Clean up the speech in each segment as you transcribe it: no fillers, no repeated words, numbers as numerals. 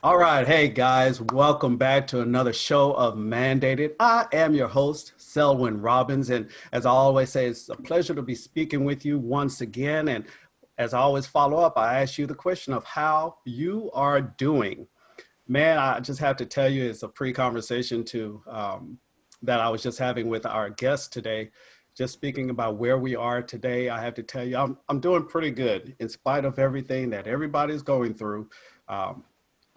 All right. Hey, guys, welcome back to another show of Mandated. I am your host, Selwyn Robbins. And as I always say, it's a pleasure to be speaking with you once again. And as I always follow up, I ask you the question of how you are doing. Man, I just have to tell you, it's a pre-conversation to that I was just having with our guest today. Just speaking about where we are today, I have to tell you, I'm doing pretty good in spite of everything that everybody's going through. Um,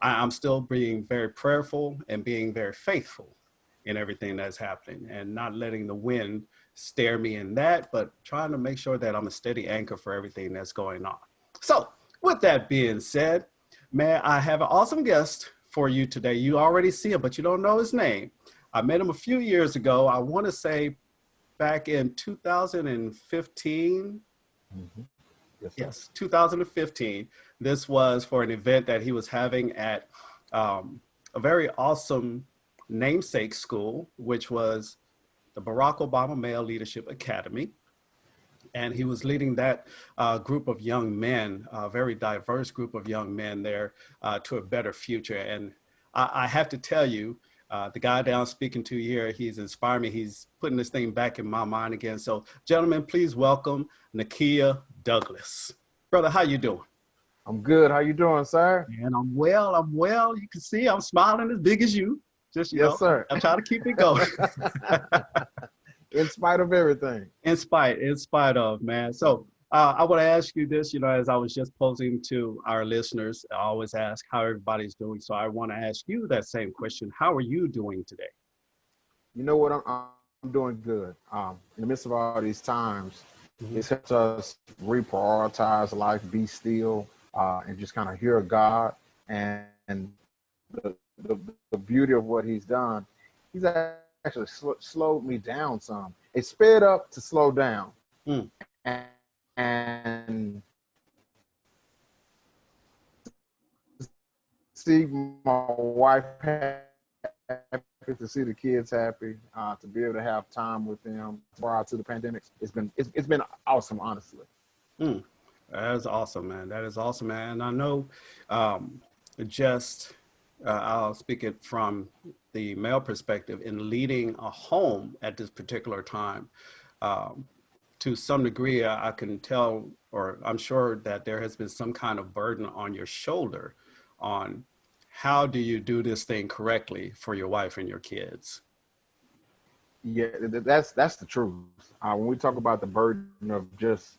I'm still being very prayerful and being very faithful in everything that's happening and not letting the wind stare me in that, but trying to make sure that I'm a steady anchor for everything that's going on. So, with that being said, man, I have an awesome guest for you today. You already see him, but you don't know his name. I met him a few years ago. I want to say back in 2015. Mhm. Yes, sir. Yes, 2015. This was for an event that he was having at a very awesome namesake school, which was the Barack Obama Male Leadership Academy. And he was leading that group of young men, a very diverse group of young men there to a better future. And I have to tell you, the guy that I'm speaking to here, he's inspired me. He's putting this thing back in my mind again. So, gentlemen, please welcome Nakia Douglas. Brother, how you doing? I'm good. How you doing, sir? Man, I'm well. I'm well. You can see I'm smiling as big as you. Just, Yes, sir. I'm trying to keep it going. In spite of everything. In spite of, man. So I want to ask you this, as I was just posing to our listeners, I always ask how everybody's doing. So I want to ask you that same question. How are you doing today? You know what? I'm doing good. In the midst of all these times, Mhm. it's helped us reprioritize life, be still, and just kind of hear God. And the, the, the beauty of what he's done, he's actually slowed me down some. It sped up to slow down. Mm. And see my wife happy, to see the kids happy, to be able to have time with them prior to the pandemic. It's been awesome, honestly. Mm. That is awesome, man. That is awesome, man. And I know um, just, I'll speak it from the male perspective in leading a home at this particular time. Um, to some degree, I can tell, or I'm sure that there has been some kind of burden on your shoulder on how do you do this thing correctly for your wife and your kids. Yeah, that's the truth. When we talk about the burden of just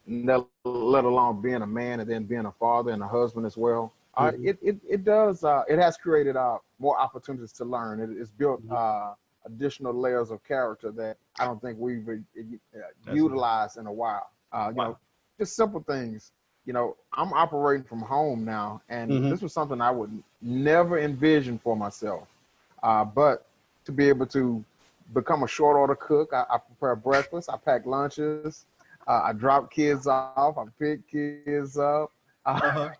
let alone being a man and then being a father and a husband as well, Mhm. it does it has created more opportunities to learn. It's built Mhm. additional layers of character that I don't think we've That's utilized in a while. wow. Just simple things. I'm operating from home now, and Hmm. this was something I would never envision for myself. But to be able to become a short order cook, I prepare breakfast, I pack lunches, I drop kids off, I pick kids up. Uh, Uh-huh.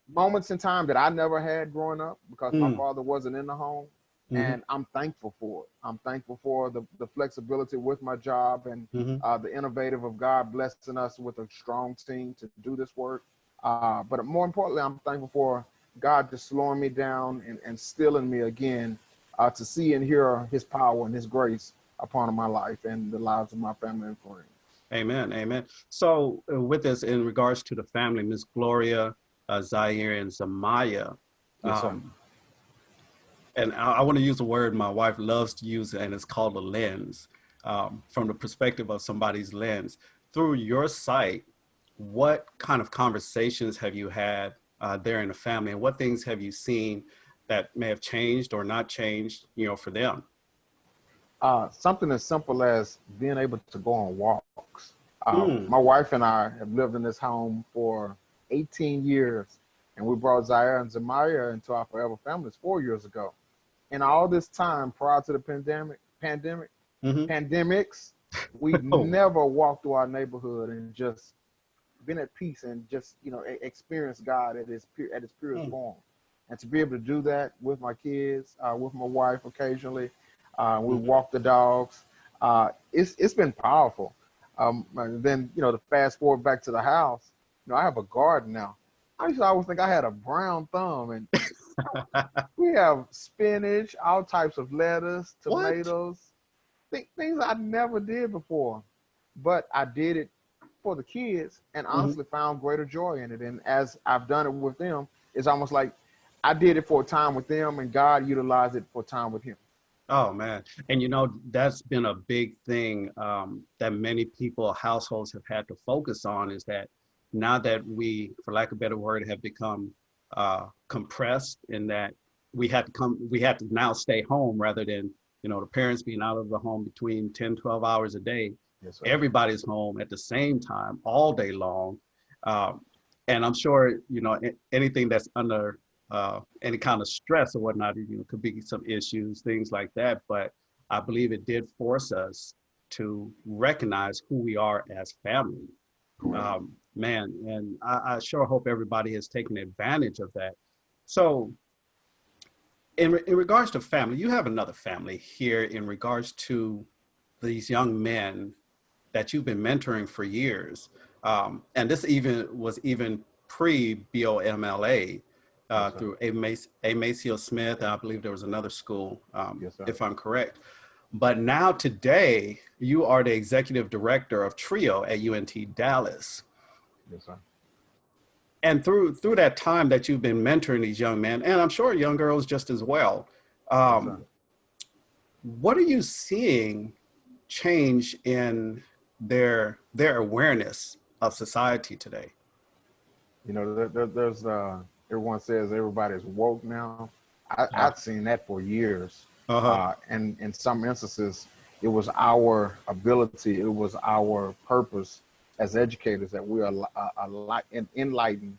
Moments in time that I never had growing up because my Mm. father wasn't in the home. Hmm. And I'm thankful for it. I'm thankful for the flexibility with my job and Hmm. the innovative of God blessing us with a strong team to do this work. But more importantly, I'm thankful for God just slowing me down and stilling me again to see and hear his power and his grace upon my life and the lives of my family and friends. Amen. Amen. So, with this, in regards to the family, Miss Gloria, Zaire, and Zamaya, Yes, sir. um, and I want to use a word my wife loves to use, and it's called a lens. From the perspective of somebody's lens, through your sight, what kind of conversations have you had there in the family, and what things have you seen that may have changed or not changed, for them? Something as simple as being able to go on walks. Mm. My wife and I have lived in this home for 18 years, and we brought Zaire and Zamaya into our forever families 4 years ago. And all this time prior to the Hmm. pandemics, we've Oh. never walked through our neighborhood and just been at peace and just experienced God at his purest Mm. form. And to be able to do that with my kids, with my wife occasionally, we Mhm. walk the dogs. It's been powerful. And then to fast forward back to the house, I have a garden now, I used to always think I had a brown thumb, and we have spinach, all types of lettuce, What? tomatoes, things I never did before, but I did it for the kids and Mhm. honestly found greater joy in it. And as I've done it with them, it's almost like I did it for a time with them and God utilized it for time with him. Oh man. And you know, that's been a big thing that many people, households have had to focus on is that now that we, for lack of a better word, have become compressed in that we had to now stay home rather than, you know, the parents being out of the home between 10, 12 hours a day. Yes, sir. Everybody's home at the same time, all day long. Um, and I'm sure, you know, anything that's under any kind of stress or whatnot, you know, could be some issues, things like that. But I believe it did force us to recognize who we are as family. Correct. Man, and I sure hope everybody has taken advantage of that. So in regards to family, you have another family here in regards to these young men that you've been mentoring for years. And this even was even pre-BOMLA Yes, sir. through A. Maceo Smith, and I believe there was another school, Yes, sir. if I'm correct. But now today, you are the executive director of Trio at UNT Dallas. Yes, sir. And through that time that you've been mentoring these young men, and I'm sure young girls just as well, Yes, sir. what are you seeing change in their awareness of society today? You know, there's everyone says everybody's woke now. Yeah. I've seen that for years, Uh-huh. and in some instances, it was our ability, it was our purpose as educators that we are enlighten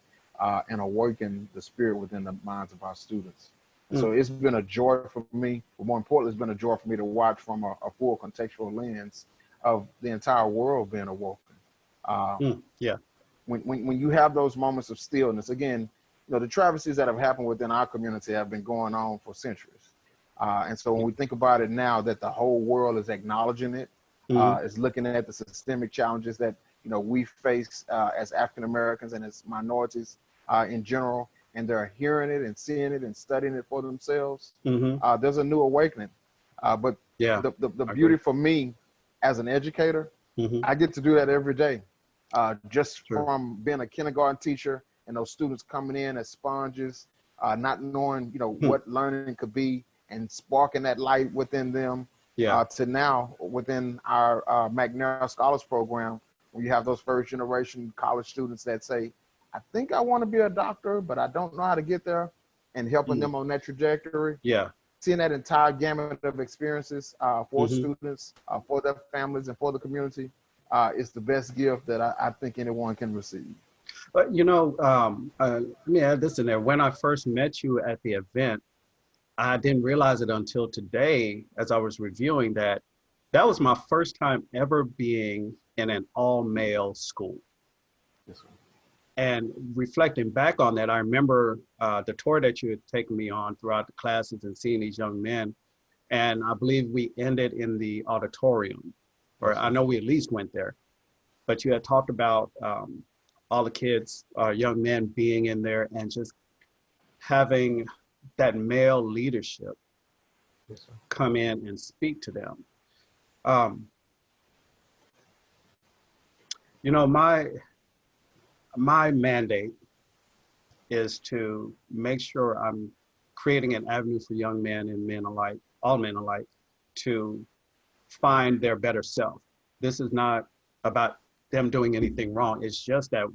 and awaken the spirit within the minds of our students. And Mm, so it's been a joy for me, but more importantly, it's been a joy for me to watch from a full contextual lens of the entire world being awoken. Uh, yeah. when you have those moments of stillness, again, you know, the travesties that have happened within our community have been going on for centuries. And so when we think about it now that the whole world is acknowledging it, Mm-hmm. is looking at the systemic challenges that, you know, we face as African Americans and as minorities in general, and they're hearing it and seeing it and studying it for themselves, Mm-hmm. there's a new awakening. But Yeah. the I beauty agree. for me as an educator, Mm-hmm. I get to do that every day. Just True. from being a kindergarten teacher and those students coming in as sponges, not knowing, you know, Hmm. what learning could be and sparking that light within them, Yeah. to now within our McNair Scholars Program, where you have those first generation college students that say, I think I want to be a doctor, but I don't know how to get there, and helping Mm. them on that trajectory, Yeah. seeing that entire gamut of experiences for Mm-hmm. students, for their families, and for the community is the best gift that I think anyone can receive. But you know, let me add this in there. When I first met you at the event, I didn't realize it until today, as I was reviewing that, that was my first time ever being in an all-male school. Yes, sir. And reflecting back on that, I remember the tour that you had taken me on throughout the classes and seeing these young men. And I believe we ended in the auditorium, or Yes, I sir. know we at least went there. But you had talked about all the kids, young men being in there and just having that male leadership Yes, sir. come in and speak to them. Um, you know, my mandate is to make sure I'm creating an avenue for young men and men alike, all men alike, to find their better self. This is not about them doing anything wrong. It's just that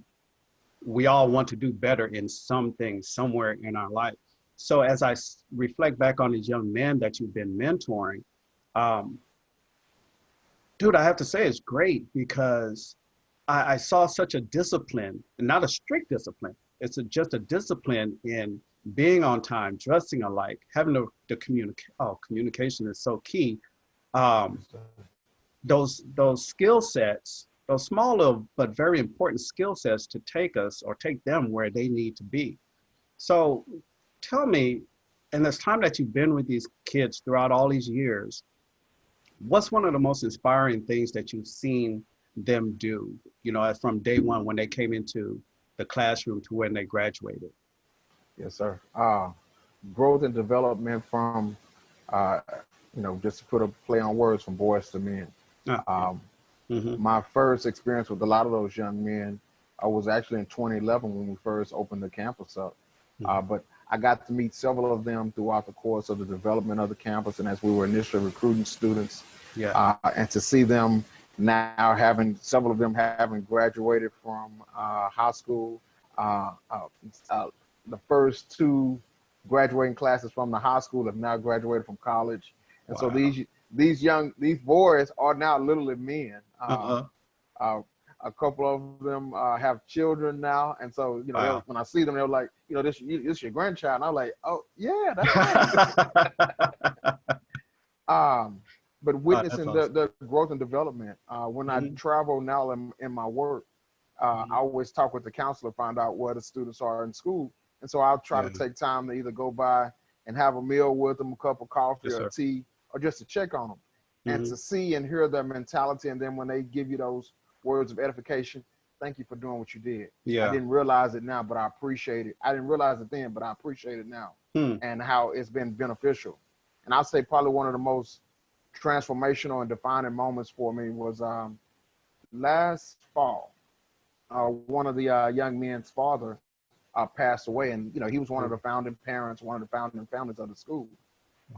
we all want to do better in something somewhere in our life. So as I reflect back on these young men that you've been mentoring, um, dude, I have to say it's great because I saw such a discipline, and not a strict discipline. It's just a discipline in being on time, dressing alike, having the communicate. Oh, communication is so key. Um, Yes, sir. those skill sets, those small little but very important skill sets to take us or take them where they need to be. So tell me, in this time that you've been with these kids throughout all these years, what's one of the most inspiring things that you've seen them do, you know, from day one when they came into the classroom to when they graduated? Yes, sir. Growth and development from, just to put a play on words, from boys to men. My first experience with a lot of those young men was actually in 2011 when we first opened the campus up. But I got to meet several of them throughout the course of the development of the campus and as we were initially recruiting students. And to see them now several of them having graduated from high school. The first two graduating classes from the high school have now graduated from college. And so these boys are now literally men. A couple of them have children now, and so when I see them, they're like, this your grandchild, and I'm like, oh yeah, that's right. But witnessing the growth and development. When I travel now in my work, I always talk with the counselor, find out where the students are in school, and so I'll try to take time to either go by and have a meal with them, a cup of coffee or tea, or just to check on them, and to see and hear their mentality, and then when they give you those words of edification, thank you for doing what you did. I didn't realize it now, but I appreciate it. I didn't realize it then, but I appreciate it now, and how it's been beneficial. And I'll say probably one of the most transformational and defining moments for me was last fall. One of the young men's father passed away, and he was one of the founding parents, one of the founding families of the school.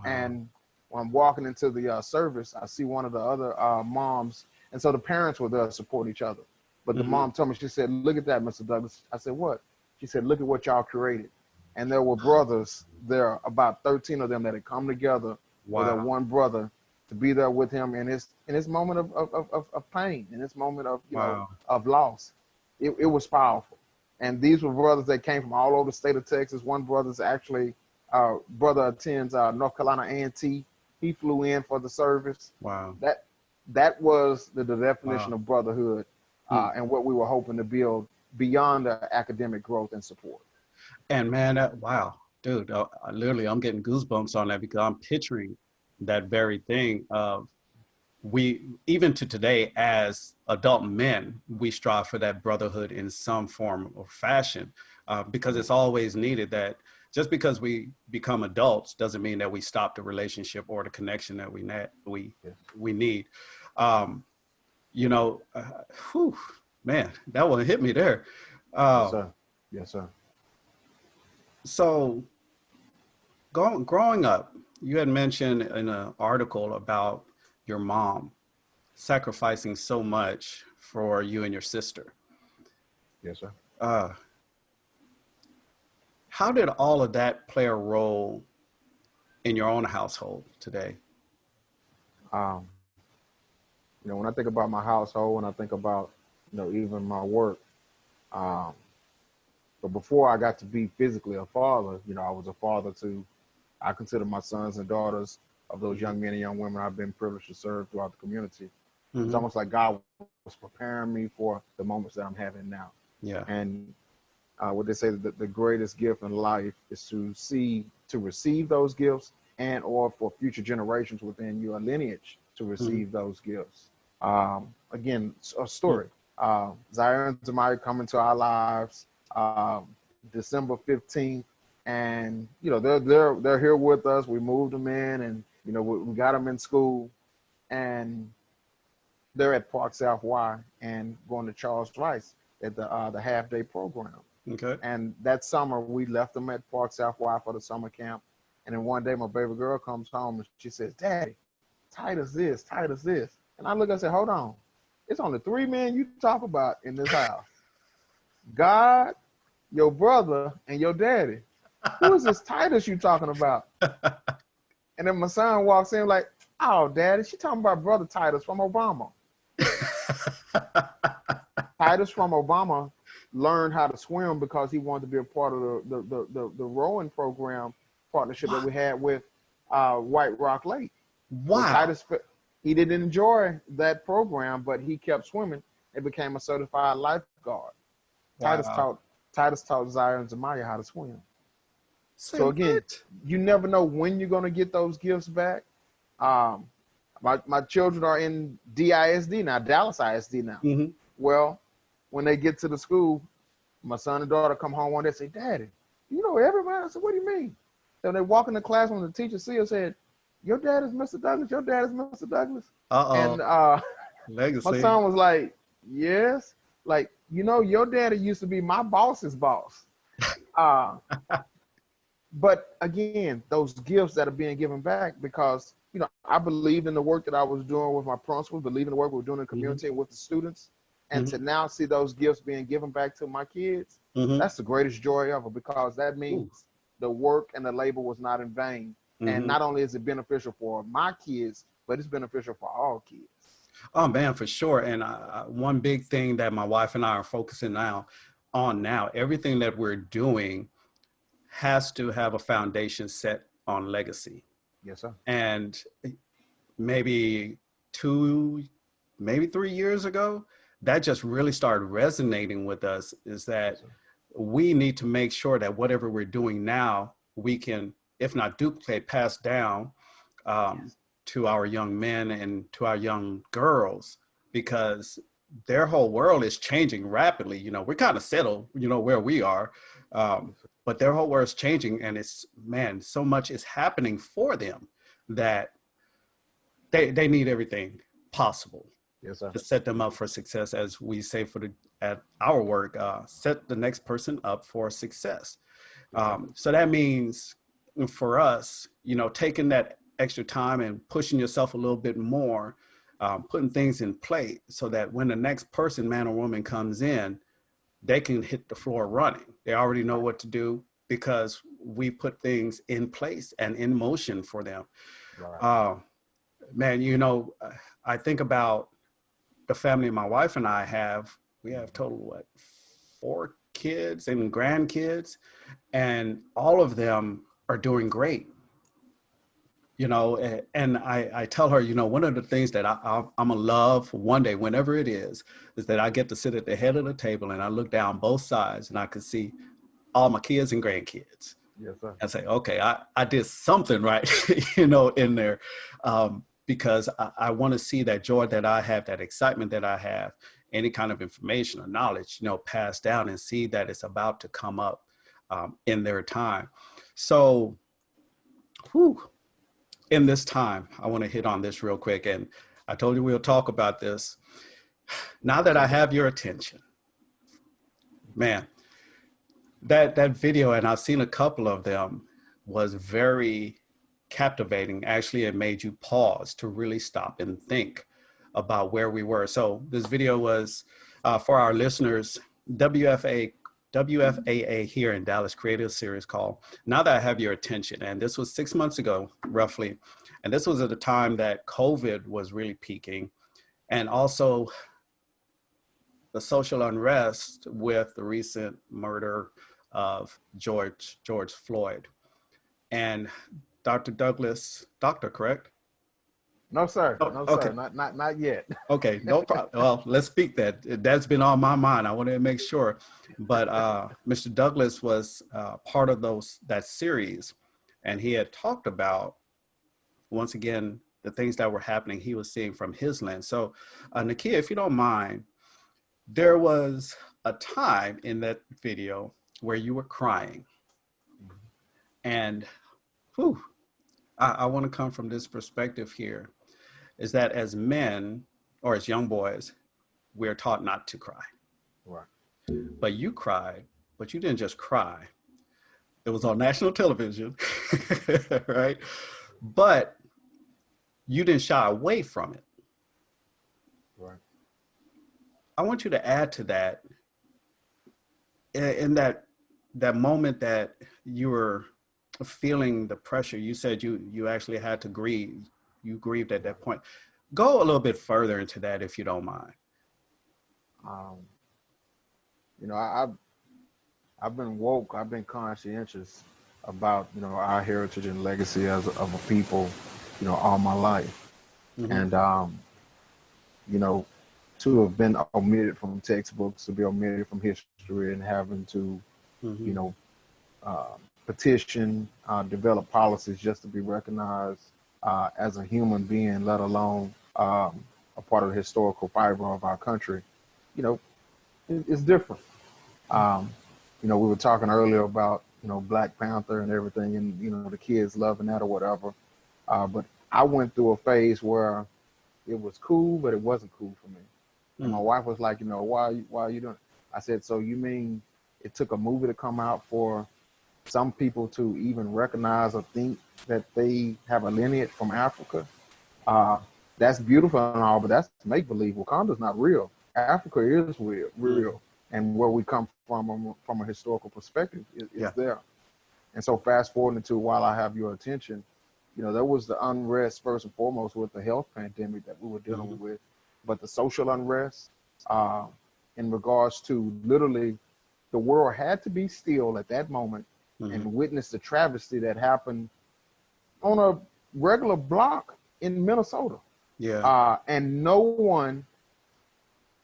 And when I'm walking into the service, I see one of the other moms, and so the parents were there to support each other. But the mom told me, she said, "Look at that, Mr. Douglas." I said, "What?" She said, "Look at what y'all created." And there were brothers there, about 13 of them, that had come together with their one brother to be there with him in his moment of pain, in this moment of of loss. It was powerful. And these were brothers that came from all over the state of Texas. One brother's actually brother attends North Carolina A&T. He flew in for the service. That was the definition of brotherhood and what we were hoping to build beyond the academic growth and support. And man, dude, literally I'm getting goosebumps on that, because I'm picturing that very thing of even to today as adult men, we strive for that brotherhood in some form or fashion, because it's always needed. That just because we become adults doesn't mean that we stop the relationship or the connection that we need. Man, that one hit me there. Yes, sir. So growing up, you had mentioned in an article about your mom sacrificing so much for you and your sister. Yes, sir. How did all of that play a role in your own household today? When I think about my household, when I think about, even my work, but before I got to be physically a father, I was a father to, I consider my sons and daughters of those young men and young women I've been privileged to serve throughout the community. It's almost like God was preparing me for the moments that I'm having now. And what they say, that the greatest gift in life is to receive those gifts, and or for future generations within your lineage to receive those gifts. Again, a story. Zaire and Zamaya come into our lives December 15th, and they're here with us. We moved them in, and we got them in school, and they're at Park South Y and going to Charles Rice at the half-day program. Okay. And that summer we left them at Park South Y for the summer camp, and then one day my baby girl comes home and she says, "Daddy, Titus this, Titus this." And I look and say, "Hold on, it's only 3 men you talk about in this house: God, your brother, and your daddy. Who is this Titus you talking about?" And then my son walks in like, "Oh, Daddy, she talking about brother Titus from Obama." Titus from Obama learned how to swim because he wanted to be a part of the rowing program partnership that we had with White Rock Lake. Wow. So Titus, he didn't enjoy that program, but he kept swimming and became a certified lifeguard. Wow. Titus taught Zaire and Zamaya how to swim. So again, you never know when you're going to get those gifts back. My children are in DISD now, Dallas ISD now. Well, when they get to the school, My son and daughter come home one day and say, Daddy, you know everybody? I said, what do you mean? So they walk in the classroom and the teacher see us said, your dad is Mr. Douglas, your dad is Mr. Douglas. Uh-oh. And Legacy. my son was like, yes. Like, you know, your daddy used to be my boss's boss. But again, those gifts that are being given back, because, you know, I believed in the work that I was doing with my principals, believe in the work we were doing in the community and with the students. And to now see those gifts being given back to my kids, that's the greatest joy ever, because that means the work and the labor was not in vain. And not only is it beneficial for my kids, but it's beneficial for all kids. Oh man, for sure. And one big thing that my wife and I are focusing on now, everything that we're doing has to have a foundation set on legacy. Yes, sir. And maybe 3 years ago, that just really started resonating with us, is that we need to make sure that whatever we're doing now, we can, if not duplicate, pass down to our young men and to our young girls, because their whole world is changing rapidly. You know, we're kind of settled, you know, where we are, but their whole world is changing, and it's, man, so much is happening for them that they need everything possible. Yes, sir. To set them up for success, as we say at our work, set the next person up for success. So that means for us, you know, taking that extra time and pushing yourself a little bit more, putting things in place so that when the next person, man or woman, comes in, they can hit the floor running. They already know what to do because we put things in place and in motion for them. Right. Man, you know, I think about the family my wife and I have. We have total, 4 kids and grandkids, and all of them are doing great. You know, and I tell her, you know, one of the things that I'm gonna love one day, whenever it is that I get to sit at the head of the table and I look down both sides and I can see all my kids and grandkids. Yes, sir. And say, okay, I did something right, you know, in there, because I want to see that joy that I have, that excitement that I have, any kind of information or knowledge, you know, passed down, and see that it's about to come up in their time. So, in this time, I want to hit on this real quick. And I told you we'll talk about this. Now that I have your attention, man, that video, and I've seen a couple of them, was very captivating. Actually, it made you pause to really stop and think about where we were. So this video was, for our listeners, WFAA here in Dallas created a series called Now That I Have Your Attention. And this was 6 months ago, roughly. And this was at the time that COVID was really peaking. And also the social unrest with the recent murder of George Floyd. And Dr. Douglas, doctor, correct? No, sir. Oh, no, okay. sir. Not yet. Okay, no problem. Well, let's speak that. That's been on my mind. I wanted to make sure. But Mr. Douglas was part of that series, and he had talked about, once again, the things that were happening he was seeing from his lens. So, Nakia, if you don't mind, there was a time in that video where you were crying. And I want to come from this perspective here, is that as men, or as young boys, we're taught not to cry. Right. But you cried, but you didn't just cry. It was on national television, right? But you didn't shy away from it. Right. I want you to add to that, in that moment that you were feeling the pressure. You said you actually had to grieve. You grieved at that point. Go a little bit further into that, if you don't mind. You know, I've been woke. I've been conscientious about, you know, our heritage and legacy of a people, you know, all my life. Mm-hmm. And you know, to have been omitted from textbooks, to be omitted from history, and having to, mm-hmm. you know, petition, develop policies just to be recognized as a human being, let alone a part of the historical fiber of our country, you know, it's different. You know, we were talking earlier about, you know, Black Panther and everything, and, you know, the kids loving that or whatever. But I went through a phase where it was cool, but it wasn't cool for me. And my wife was like, you know, why are you doing it? I said, so you mean it took a movie to come out for some people to even recognize or think that they have a lineage from Africa? That's beautiful and all, but that's make believe. Wakanda's not real. Africa is real, and where we come from a historical perspective is there. And so, fast forwarding to while I have your attention, you know, there was the unrest first and foremost with the health pandemic that we were dealing with, but the social unrest in regards to literally the world had to be still at that moment and witness the travesty that happened on a regular block in Minnesota. And no one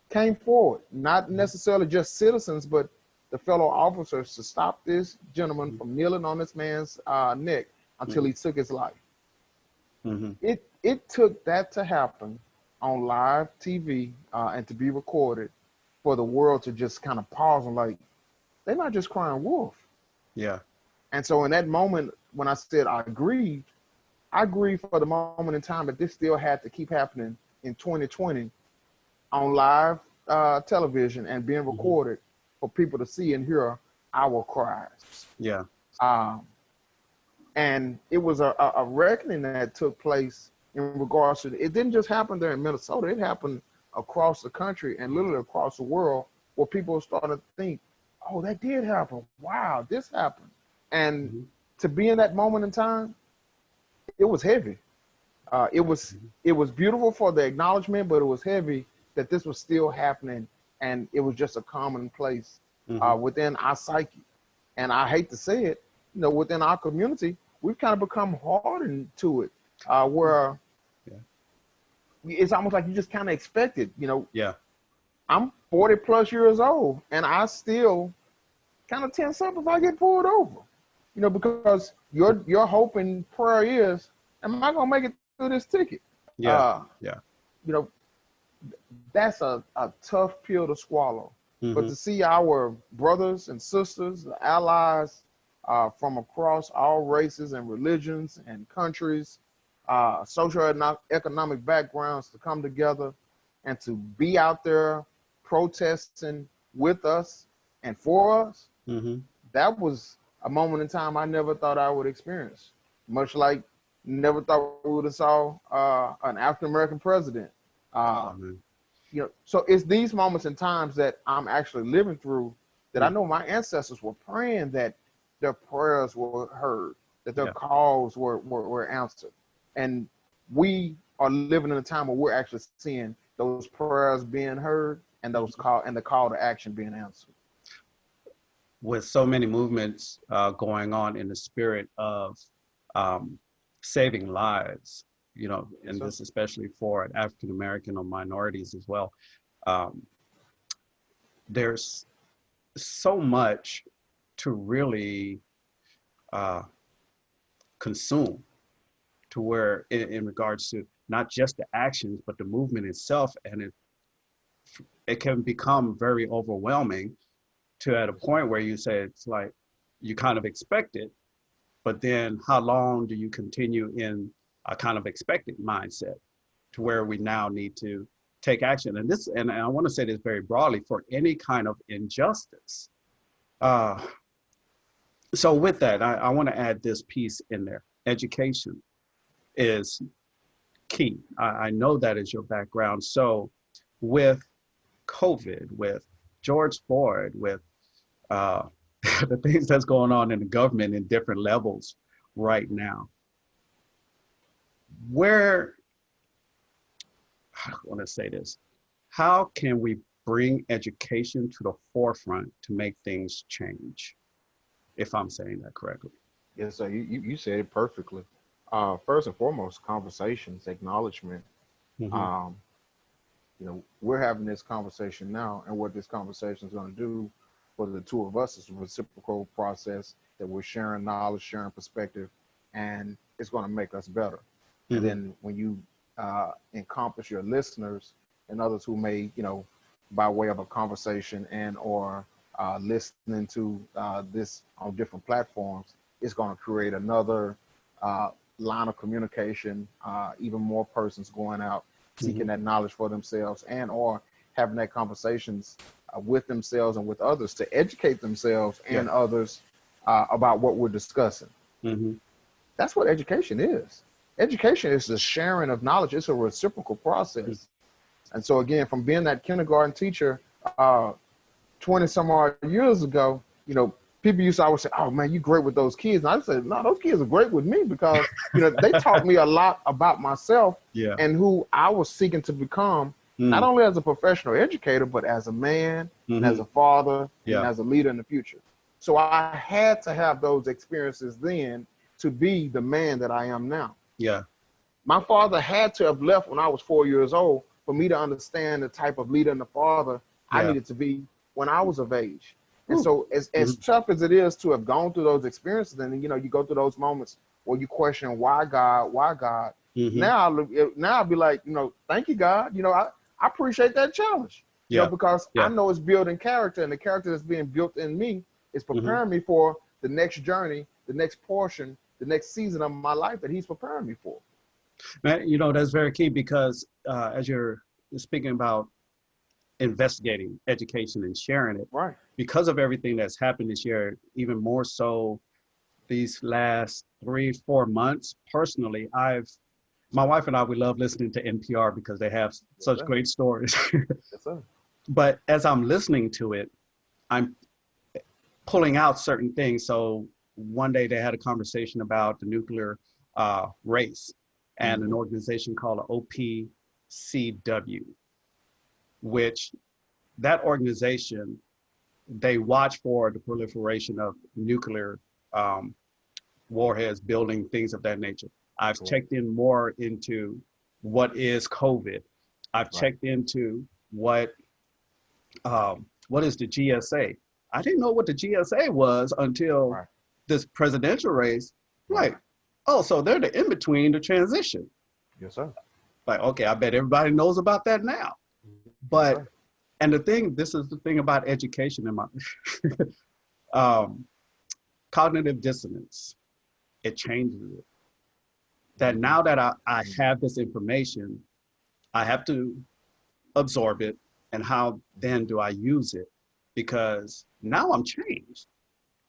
came forward, not necessarily just citizens, but the fellow officers to stop this gentleman from kneeling on this man's neck until he took his life. It took that to happen on live TV and to be recorded for the world to just kind of pause and like, they're not just crying wolf. And so in that moment, when I said I grieved for the moment in time that this still had to keep happening in 2020 on live television and being recorded for people to see and hear our cries. And it was a reckoning that took place in regards to, it didn't just happen there in Minnesota, it happened across the country and literally across the world, where people started to think, oh, that did happen. Wow, this happened. And to be in that moment in time, it was heavy. It was beautiful for the acknowledgement, but it was heavy that this was still happening, and it was just a commonplace within our psyche. And I hate to say it, you know, within our community, we've kind of become hardened to it, where it's almost like you just kind of expect it. You know, I'm 40 plus years old, and I still kind of tense up if I get pulled over. You know, because your hope and prayer is, am I gonna make it through this ticket? You know, that's a tough pill to swallow. But to see our brothers and sisters, allies from across all races and religions and countries, socioeconomic backgrounds to come together and to be out there protesting with us and for us, that was a moment in time I never thought I would experience. Much like never thought we would have saw an African American president. You know, so it's these moments and times that I'm actually living through that I know my ancestors were praying that their prayers were heard, that their calls were answered. And we are living in a time where we're actually seeing those prayers being heard and those the call to action being answered. With so many movements going on in the spirit of saving lives, you know, and this especially for African American or minorities as well, there's so much to really consume, to where in regards to not just the actions, but the movement itself, and it can become very overwhelming to at a point where you say it's like you kind of expect it, but then how long do you continue in a kind of expected mindset to where we now need to take action? And this, and I want to say this very broadly, for any kind of injustice. So with that, I want to add this piece in there. Education is key. I know that is your background. So with COVID, with George Floyd, with the things that's going on in the government in different levels right now, where, I want to say this, how can we bring education to the forefront to make things change? If I'm saying that correctly. Yes, sir. You said it perfectly. First and foremost, conversations, acknowledgement. You know, we're having this conversation now, and what this conversation is going to do for the two of us is a reciprocal process that we're sharing knowledge, sharing perspective, and it's going to make us better. And then when you encompass your listeners and others who may, you know, by way of a conversation and or listening to this on different platforms, it's going to create another line of communication, even more persons going out seeking that knowledge for themselves and or having that conversations with themselves and with others to educate themselves and others about what we're discussing. That's what education is. Education is the sharing of knowledge. It's a reciprocal process. And so again, from being that kindergarten teacher 20 some odd years ago, you know, people used to always say, oh man, you great with those kids. And I said, no, those kids are great with me because, you know, they taught me a lot about myself and who I was seeking to become, not only as a professional educator, but as a man, and as a father, and as a leader in the future. So I had to have those experiences then to be the man that I am now. My father had to have left when I was 4 years old for me to understand the type of leader and the father I needed to be when I was of age. And so as tough as it is to have gone through those experiences, and you know, you go through those moments where you question why God, now I'll be like, you know, thank you, God. You know, I appreciate that challenge. You know, because I know it's building character, and the character that's being built in me is preparing me for the next journey, the next portion, the next season of my life that he's preparing me for. Man, you know, that's very key because as you're speaking about investigating education and sharing it, because of everything that's happened this year, even more so these last 3-4 months, personally, my wife and I, we love listening to NPR because they have such great stories. But as I'm listening to it, I'm pulling out certain things. So one day they had a conversation about the nuclear race and an organization called OPCW, which that organization, they watch for the proliferation of nuclear warheads, building, things of that nature. I've checked in more into what is COVID. I've checked into what is the GSA. I didn't know what the GSA was until this presidential race. Oh, so they're the in-between, the transition. Yes, sir. Like, okay, I bet everybody knows about that now. But, and this is the thing about education in my, cognitive dissonance, it changes it. That now that I have this information, I have to absorb it, and how then do I use it? Because now I'm changed.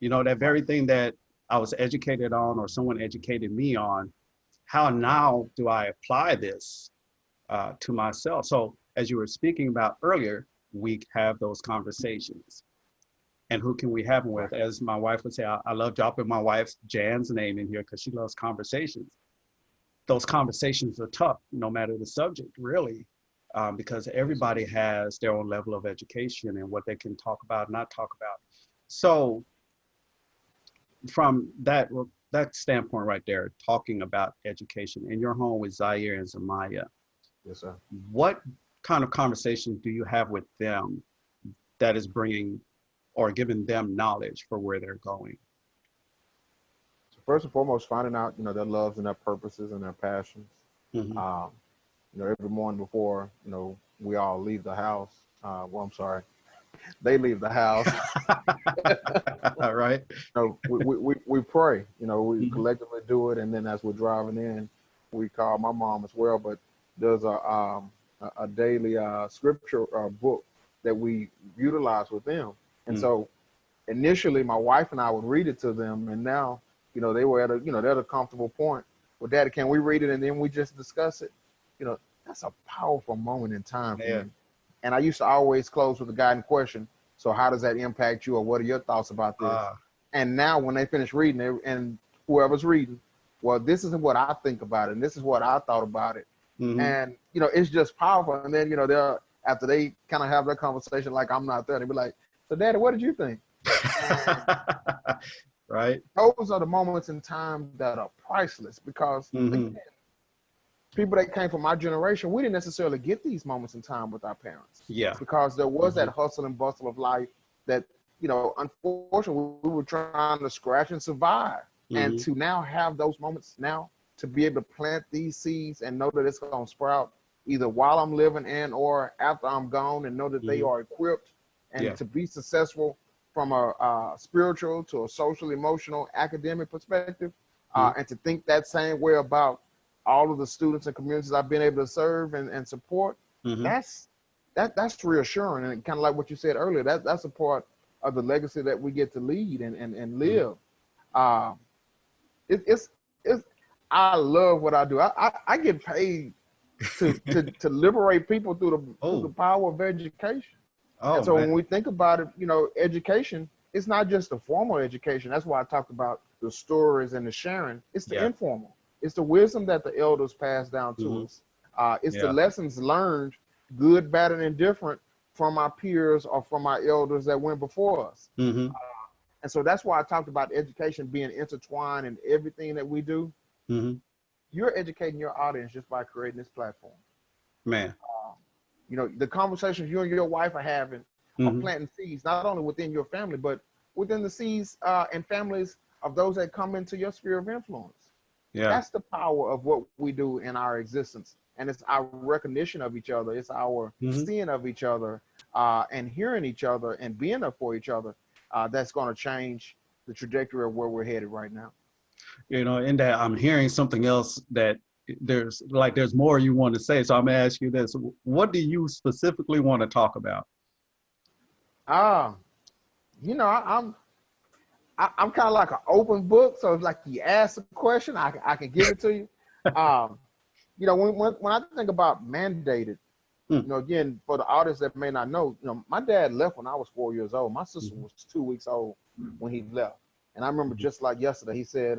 You know, that very thing that I was educated on or someone educated me on, how now do I apply this to myself? So as you were speaking about earlier, we have those conversations. And who can we have them with? As my wife would say, I love dropping my wife's Jan's name in here because she loves conversations. Those conversations are tough, no matter the subject, really, because everybody has their own level of education and what they can talk about, not talk about. So from that standpoint right there, talking about education in your home with Zaire and Zamaya, yes, sir. What kind of conversations do you have with them that is bringing or giving them knowledge for where they're going? So first and foremost, finding out, you know, their loves and their purposes and their passions. You know, every morning before, you know, we all leave the house. They leave the house. All right. You know, we pray. You know, we collectively do it, and then as we're driving in, we call my mom as well. But there's a daily scripture book that we utilize with them. And so initially my wife and I would read it to them, and now, you know, they were at they're at a comfortable point. Well, Daddy, can we read it and then we just discuss it? You know, that's a powerful moment in time for me. And I used to always close with a guiding question. So how does that impact you, or what are your thoughts about this? And now when they finish reading it, and whoever's reading, well, this is what I think about it, and this is what I thought about it. And, you know, it's just powerful. And then, you know, after they kind of have that conversation, like I'm not there, they'll be like, so Daddy, what did you think? Right. Those are the moments in time that are priceless, because again, people that came from my generation, we didn't necessarily get these moments in time with our parents. Because there was that hustle and bustle of life that, you know, unfortunately we were trying to scratch and survive. And to now have those moments now, to be able to plant these seeds and know that it's going to sprout either while I'm living and or after I'm gone, and know that they are equipped and to be successful from a spiritual to a social, emotional, academic perspective, and to think that same way about all of the students and communities I've been able to serve and support, that's reassuring. And kind of like what you said earlier, that's a part of the legacy that we get to lead and live. It's I love what I do. I get paid to liberate people through the power of education. And so when we think about it, education, it's not just the formal education. That's why I talked about the stories and the sharing. It's the informal. It's the wisdom that the elders pass down to us. It's the lessons learned, good, bad, and indifferent, from our peers or from our elders that went before us. And so that's why I talked about education being intertwined in everything that we do. You're educating your audience just by creating this platform. Man. The conversations you and your wife are having are planting seeds, not only within your family, but within the seeds and families of those that come into your sphere of influence. That's the power of what we do in our existence. And it's our recognition of each other. It's our seeing of each other and hearing each other and being there for each other that's going to change the trajectory of where we're headed right now. In that I'm hearing something else that there's more you want to say. So I'm going to ask you this. What do you specifically want to talk about? I'm kind of like an open book. So it's like you ask a question, I can give it to you. When I think about mandated, again, for the audience that may not know, my dad left when I was 4 years old. My sister was 2 weeks old when he left. And I remember just like yesterday, he said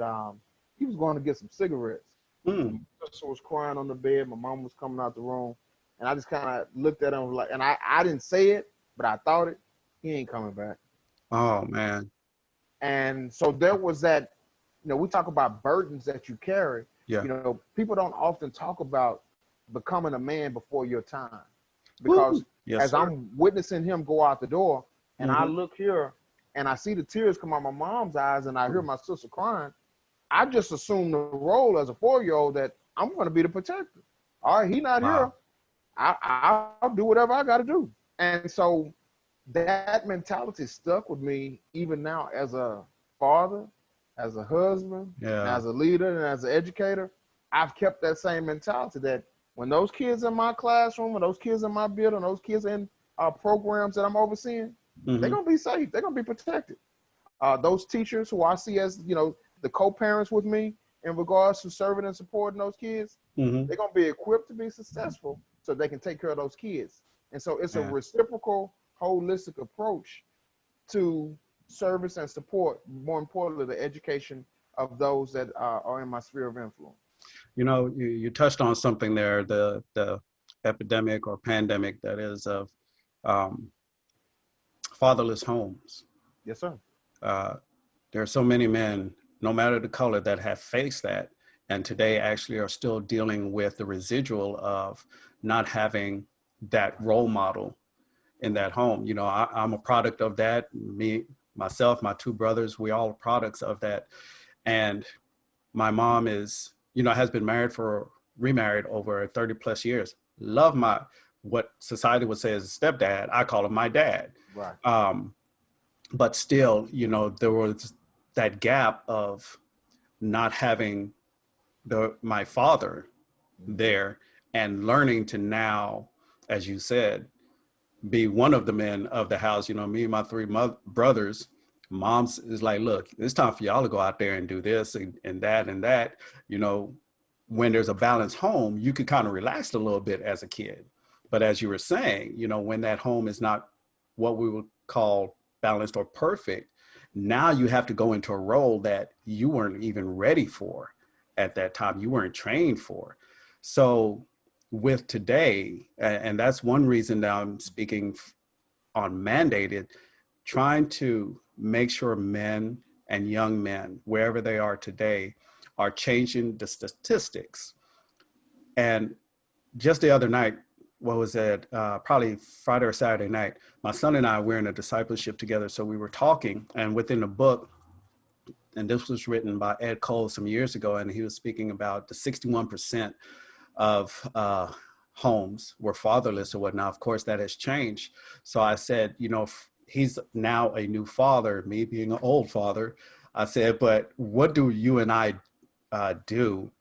he was going to get some cigarettes. My sister was crying on the bed. My mom was coming out the room. And I just kind of looked at him and I didn't say it, but I thought it. He ain't coming back. Oh, man. And so there was that, we talk about burdens that you carry. People don't often talk about becoming a man before your time, because I'm witnessing him go out the door and I look here and I see the tears come out my mom's eyes and I hear my sister crying. I just assume the role as a 4-year-old that I'm going to be the protector. All right, he's not here. I'll do whatever I got to do. And so that mentality stuck with me even now as a father, as a husband, as a leader, and as an educator. I've kept that same mentality that when those kids in my classroom, or those kids in my building, those kids in programs that I'm overseeing, they're going to be safe. They're going to be protected. Those teachers who I see as, the co-parents with me in regards to serving and supporting those kids, they're going to be equipped to be successful so they can take care of those kids. And so it's a reciprocal, holistic approach to service and support, more importantly, the education of those that are in my sphere of influence. You touched on something there, the epidemic or pandemic that is of fatherless homes. Yes, sir. There are so many men, no matter the color, that have faced that, and today actually are still dealing with the residual of not having that role model in that home. I'm a product of that. Me, myself, my 2 brothers, we all are products of that. And my mom is, has been remarried over 30 plus years. Love what society would say as a stepdad. I call him my dad. Right. But still, there was that gap of not having my father there and learning to now, as you said, be one of the men of the house. Me and my 3 brothers, mom's is like, look, it's time for y'all to go out there and do this and that and that. When there's a balanced home, you could kind of relax a little bit as a kid. But as you were saying, when that home is not what we would call balanced or perfect, now you have to go into a role that you weren't even ready for at that time. You weren't trained for. So with today, and that's one reason that I'm speaking on mandated, trying to make sure men and young men, wherever they are today, are changing the statistics. And just the other night, what was it, probably Friday or Saturday night, my son and I were in a discipleship together. So we were talking, and within the book, and this was written by Ed Cole some years ago, and he was speaking about the 61% of homes were fatherless or whatnot. Of course, that has changed. So I said, he's now a new father, me being an old father. I said, but what do you and I do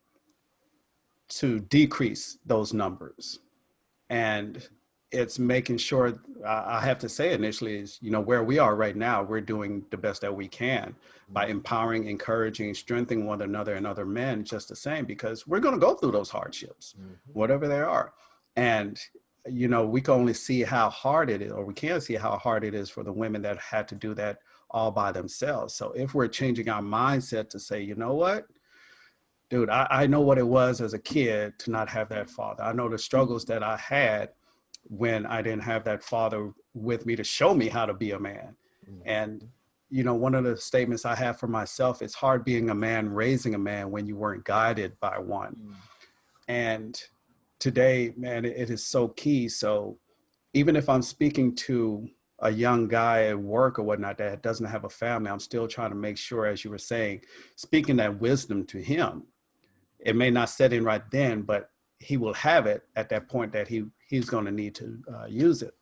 to decrease those numbers? And it's making sure, I have to say initially is, you know, where we are right now, we're doing the best that we can by empowering, encouraging, strengthening one another and other men just the same, because we're going to go through those hardships, whatever they are. And, you know, we can only see how hard it is, or we can see how hard it is for the women that had to do that all by themselves. So if we're changing our mindset to say, you know what, dude, I know what it was as a kid to not have that father. I know the struggles that I had when I didn't have that father with me to show me how to be a man. And, you know, one of the statements I have for myself, it's hard being a man, raising a man when you weren't guided by one. And today, man, it is so key. So even if I'm speaking to a young guy at work or whatnot that doesn't have a family, I'm still trying to make sure, as you were saying, speaking that wisdom to him. It may not set in right then, but he will have it at that point that he's going to need to use it.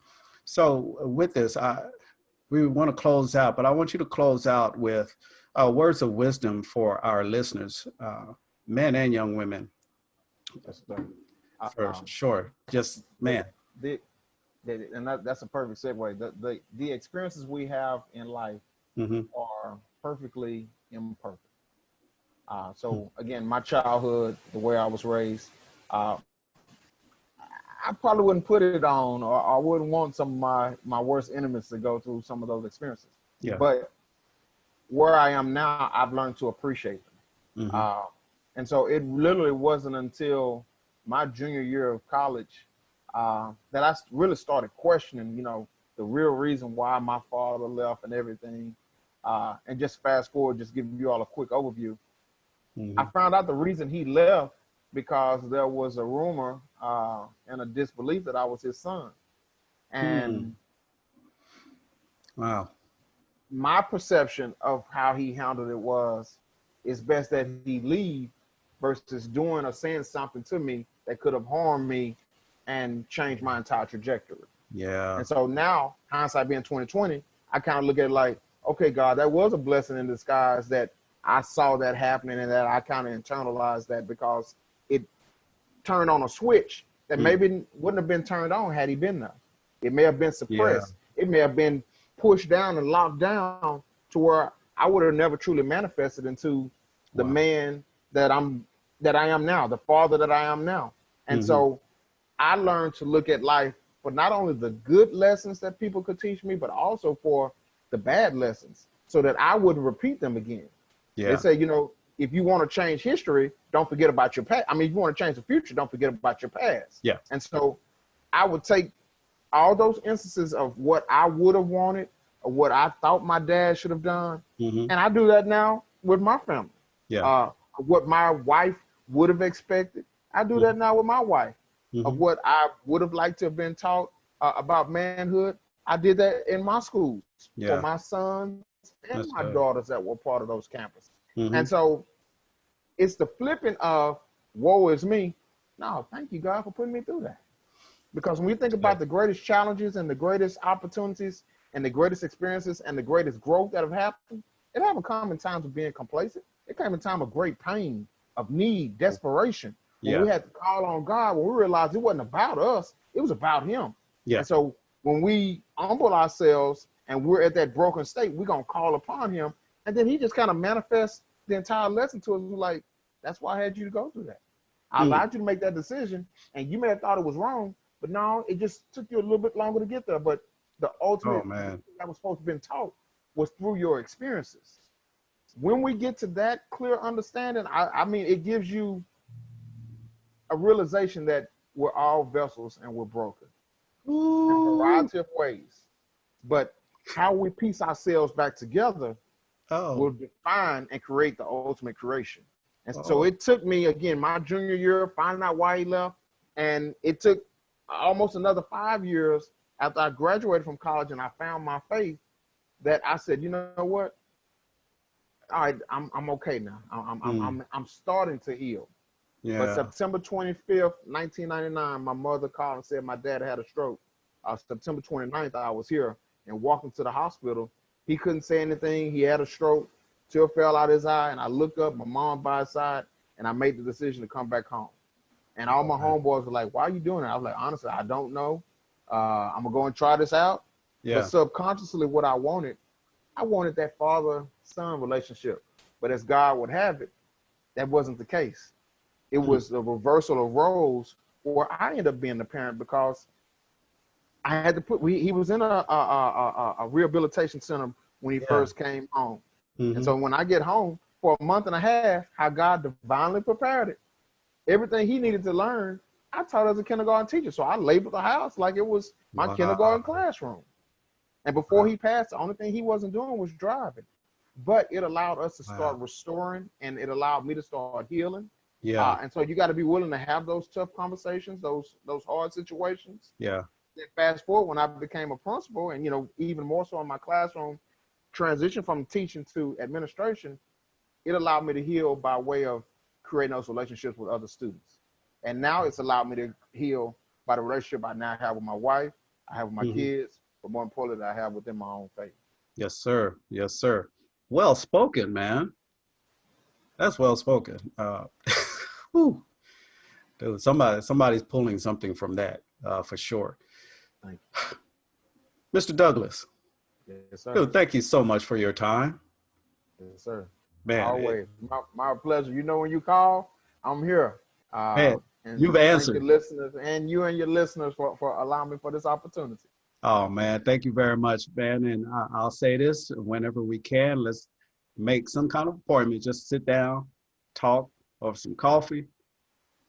So with this, we want to close out, but I want you to close out with words of wisdom for our listeners, men and young women. For sure. Just, man. And that's a perfect segue. The experiences we have in life are perfectly imperfect. So again, my childhood, the way I was raised, I probably wouldn't put it on, or I wouldn't want some of my worst enemies to go through some of those experiences. Yeah. But where I am now, I've learned to appreciate them. And so it literally wasn't until my junior year of college that I really started questioning, you know, the real reason why my father left and everything. And just fast forward, just giving you all a quick overview. I found out the reason he left because there was a rumor and a disbelief that I was his son. And wow, my perception of how he handled it was, it's best that he leave versus doing or saying something to me that could have harmed me and changed my entire trajectory. Yeah. And so now, hindsight being 2020, I kind of look at it like, okay, God, that was a blessing in disguise that I saw that happening and that I kind of internalized that, because it turned on a switch that maybe wouldn't have been turned on had he been there. It may have been suppressed. Yeah. It may have been pushed down and locked down to where I would have never truly manifested into the man that I am now, the father that I am now. And so I learned to look at life for not only the good lessons that people could teach me, but also for the bad lessons so that I wouldn't repeat them again. Yeah. They say, you know, if you want to change history, don't forget about your past. I mean, if you want to change the future, don't forget about your past. Yeah. And so I would take all those instances of what I would have wanted or what I thought my dad should have done. And I do that now with my family. Yeah. What my wife would have expected. I do that now with my wife. Of what I would have liked to have been taught about manhood. I did that in my schools for my sons and my daughters that were part of those campuses. And so it's the flipping of woe is me. No, thank you, God, for putting me through that. Because when we think about the greatest challenges and the greatest opportunities and the greatest experiences and the greatest growth that have happened, it haven't come in times of being complacent. It came in time of great pain, of need, desperation. When we had to call on God, when we realized it wasn't about us, it was about him. Yeah. And so when we humble ourselves and we're at that broken state, we're going to call upon him. And then he just kind of manifests the entire lesson to us. Like, that's why I had you to go through that. I allowed you to make that decision, and you may have thought it was wrong, but no, it just took you a little bit longer to get there. But the ultimate thing that was supposed to be taught was through your experiences. When we get to that clear understanding, I mean, it gives you a realization that we're all vessels and we're broken in a variety of ways. But how we piece ourselves back together will define and create the ultimate creation. And so it took me, again, my junior year, finding out why he left. And it took almost another 5 years after I graduated from college and I found my faith that I said, you know what? All right, I'm okay now. I'm starting to heal. Yeah. But September 25th, 1999, my mother called and said my dad had a stroke. September 29th, I was here. and walking to the hospital. He couldn't say anything. He had a stroke. Tear fell out his eye, and I looked up, my mom by his side, and I made the decision to come back home. And all my homeboys were like, "Why are you doing it?" I was like, "Honestly, I don't know. I'm gonna go and try this out." Yeah. But subconsciously, what I wanted that father-son relationship. But as God would have it, that wasn't the case. It was the reversal of roles where I ended up being the parent because I had to he was in a rehabilitation center when he first came home. And so when I get home for a month and a half, how God divinely prepared it. Everything he needed to learn, I taught as a kindergarten teacher. So I labeled the house like it was my kindergarten classroom. And before he passed, the only thing he wasn't doing was driving. But it allowed us to start restoring, and it allowed me to start healing. Yeah. And so you got to be willing to have those tough conversations, those hard situations. Yeah. Then fast forward, when I became a principal, and even more so in my classroom, transition from teaching to administration, it allowed me to heal by way of creating those relationships with other students. And now it's allowed me to heal by the relationship I now have with my wife, I have with my kids, but more importantly, I have within my own faith. Yes, sir. Yes, sir. Well spoken, man. That's well spoken. Whew. Dude, somebody's pulling something from that for sure. Thank you. Mr. Douglas. Yes, sir. Dude, thank you so much for your time. Yes, sir. Man, always. My pleasure. When you call, I'm here. Man, and you've answered. Thank your listeners and you and your listeners for allowing me for this opportunity. Oh, man, thank you very much, man. And I'll say this, whenever we can, let's make some kind of appointment. Just sit down, talk over some coffee,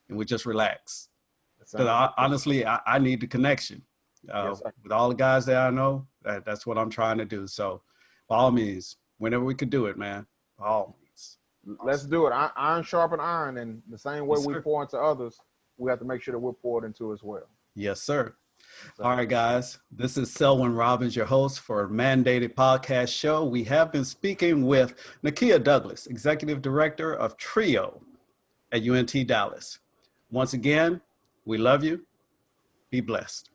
and we just relax. Because honestly, I need the connection. Yes, with all the guys that I know, that's what I'm trying to do. So by all means, whenever we could do it, man, by all means. Let's do it. Iron sharpen iron, and the same way we sir. pour into others, we have to make sure that we're poured into as well. Yes, sir. All right, guys, this is Selwyn Robbins, your host for a Mandated Podcast Show. We have been speaking with Nakia Douglas, Executive Director of Trio at UNT Dallas. Once again, we love you. Be blessed.